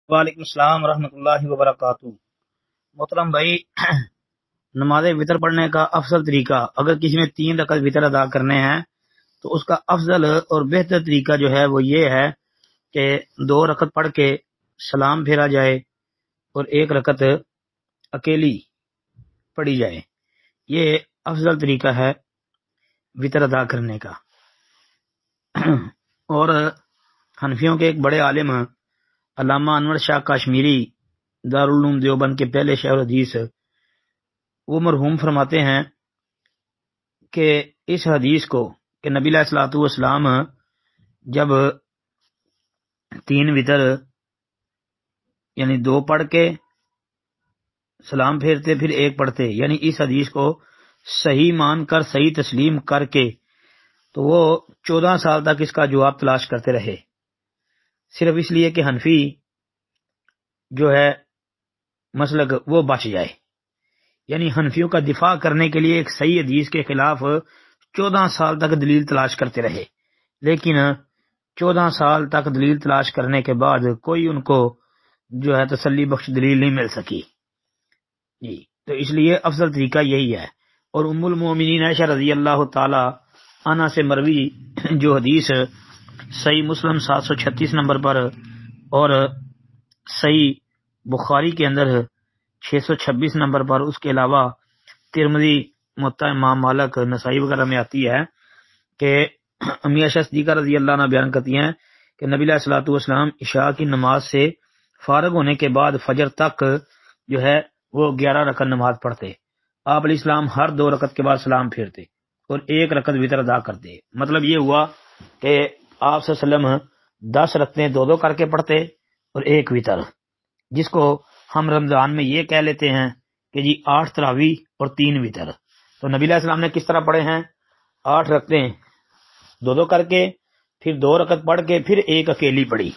وعلیکم السلام ورحمۃ اللہ وبرکاتہ۔ محترم بھائی، نماز وطر پڑھنے کا افضل طریقہ، اگر کسی نے 3 رکعت وطر ادا کرنے ہیں تو اس کا افضل اور بہتر طریقہ جو ہے وہ یہ ہے کہ 2 رکعت پڑھ کے سلام پھیرا جائے اور 1 رکعت اکیلی پڑھی جائے۔ یہ افضل طریقہ ہے وطر ادا کرنے کا۔ اور حنفیوں کے ایک بڑے عالم علامہ انور شاہ کاشمیری دارالعلوم دیوبند کے پہلے شیخ حدیث، وہ مرحوم فرماتے ہیں کہ اس حدیث کو کہ نبی علیہ الصلوۃ والسلام جب 3 وطر یعنی 2 پڑھ کے سلام پھیرتے پھر 1 پڑھتے، یعنی اس حدیث کو صحیح مان کر صحیح تسلیم کر کے تو وہ 14 سال تک اس کا جواب تلاش کرتے رہے، صرف اس لیے کہ حنفی جو ہے مسلک وہ بچ جائے۔ یعنی حنفیوں کا دفاع کرنے کے لیے ایک صحیح حدیث کے خلاف 14 سال تک دلیل تلاش کرتے رہے، لیکن 14 سال تک دلیل تلاش کرنے کے بعد کوئی ان کو جو ہے تسلی بخش دلیل نہیں مل سکی جی۔ تو اس لیے افضل طریقہ یہی ہے۔ اور ام المومنین عائشہ رضی اللہ تعالی عنہا سے مروی جو حدیث صحیح مسلم 736 نمبر پر اور صحیح بخاری کے اندر 626 نمبر پر، اس کے علاوہ ترمذی، موطا امام مالک، نسائی وغیرہ میں آتی ہے کہ امی عائشہ صدیقہ رضی اللہ عنہ بیان کرتی ہیں کہ نبی علیہ الصلوۃ والسلام عشاء کی نماز سے فارغ ہونے کے بعد فجر تک جو ہے وہ 11 رکعت نماز پڑھتے۔ آپ علیہ السلام ہر 2 رکعت کے بعد سلام پھیرتے اور 1 رکعت وطر ادا کرتے۔ مطلب یہ ہوا کہ آپ صلی اللہ علیہ وسلم 10 رکعتیں 2 کر کے پڑھتے اور 1 وطر، جس کو ہم رمضان میں یہ کہہ لیتے ہیں کہ جی 8 تراویح اور 3 وطر۔ تو نبی علیہ السلام نے کس طرح پڑھے ہیں؟ 8 رکعتیں 2 کر کے، پھر 2 رکعت پڑھ کے، پھر 1 اکیلی پڑھی۔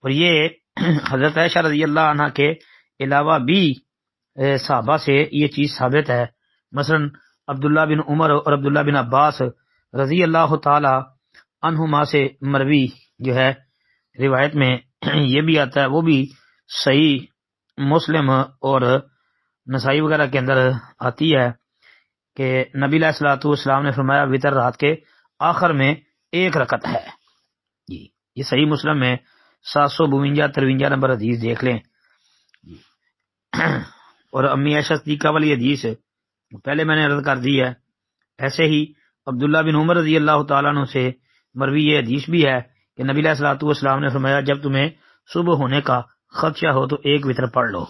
اور یہ حضرت عائشہ رضی اللہ عنہ کے علاوہ بھی صحابہ سے یہ چیز ثابت ہے۔ مثلا عبداللہ بن عمر اور عبداللہ بن عباس رضی اللہ تعالی عنہما سے مروی جو ہے روایت میں یہ بھی آتا ہے، وہ بھی صحیح مسلم اور نسائی وغیرہ کے اندر آتی ہے کہ نبی علیہ الصلوۃ والسلام نے فرمایا وطر رات کے آخر میں 1 رکعت ہے جی۔ یہ صحیح مسلم میں 752-53 نمبر حدیث دیکھ لیں۔ اور امی عائشہ صدیقہ والی حدیث پہلے میں نے عرض کر دی ہے۔ ایسے ہی عبداللہ بن عمر رضی اللہ تعالیٰ عنہ سے مروی یہ حدیث بھی ہے کہ نبی علیہ الصلوۃ والسلام نے فرمایا جب تمہیں صبح ہونے کا خدشہ ہو تو 1 وطر پڑھ لو۔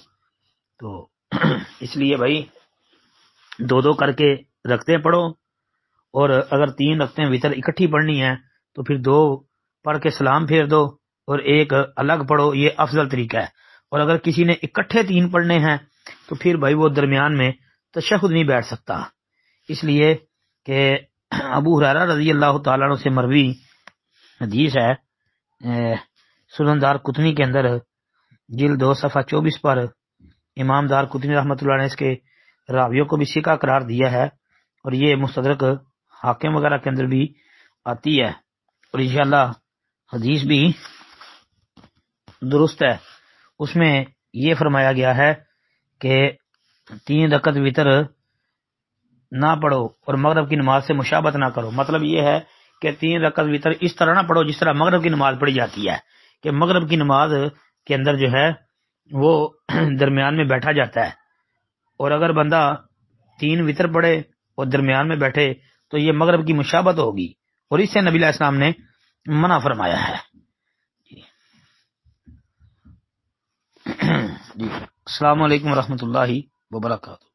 تو اس لیے بھائی 2 کر کے رکھتے پڑھو، اور اگر 3 رکھتے وطر اکٹھی پڑھنی ہے تو پھر 2 پڑھ کے سلام پھیر دو اور 1 الگ پڑھو، یہ افضل طریقہ ہے۔ اور اگر کسی نے اکٹھے 3 پڑھنے ہیں تو پھر بھائی وہ درمیان میں تشہد نہیں بیٹھ سکتا، اس لیے کہ ابو ہریرہ رضی اللہ تعالیٰ عنہ سے مروی حدیث ہے سنن دار قطنی کے اندر جلد 2 صفحہ 24 پر، امام دار قطنی رحمۃ اللہ نے اس کے راویوں کو بھی ثقہ قرار دیا ہے، اور یہ مستدرک حاکم وغیرہ کے اندر بھی آتی ہے، اور انشاءاللہ حدیث بھی درست ہے۔ اس میں یہ فرمایا گیا ہے کہ 3 رکعت وطر نہ پڑھو اور مغرب کی نماز سے مشابہت نہ کرو۔ مطلب یہ ہے کہ 3 رکعت وطر اس طرح نہ پڑھو جس طرح مغرب کی نماز پڑھی جاتی ہے، کہ مغرب کی نماز کے اندر جو ہے وہ درمیان میں بیٹھا جاتا ہے، اور اگر بندہ 3 وطر پڑھے اور درمیان میں بیٹھے تو یہ مغرب کی مشابہت ہوگی، اور اس سے نبی علیہ السلام نے منع فرمایا ہے جی۔ السلام علیکم ورحمۃ اللہ وبرکاتہ۔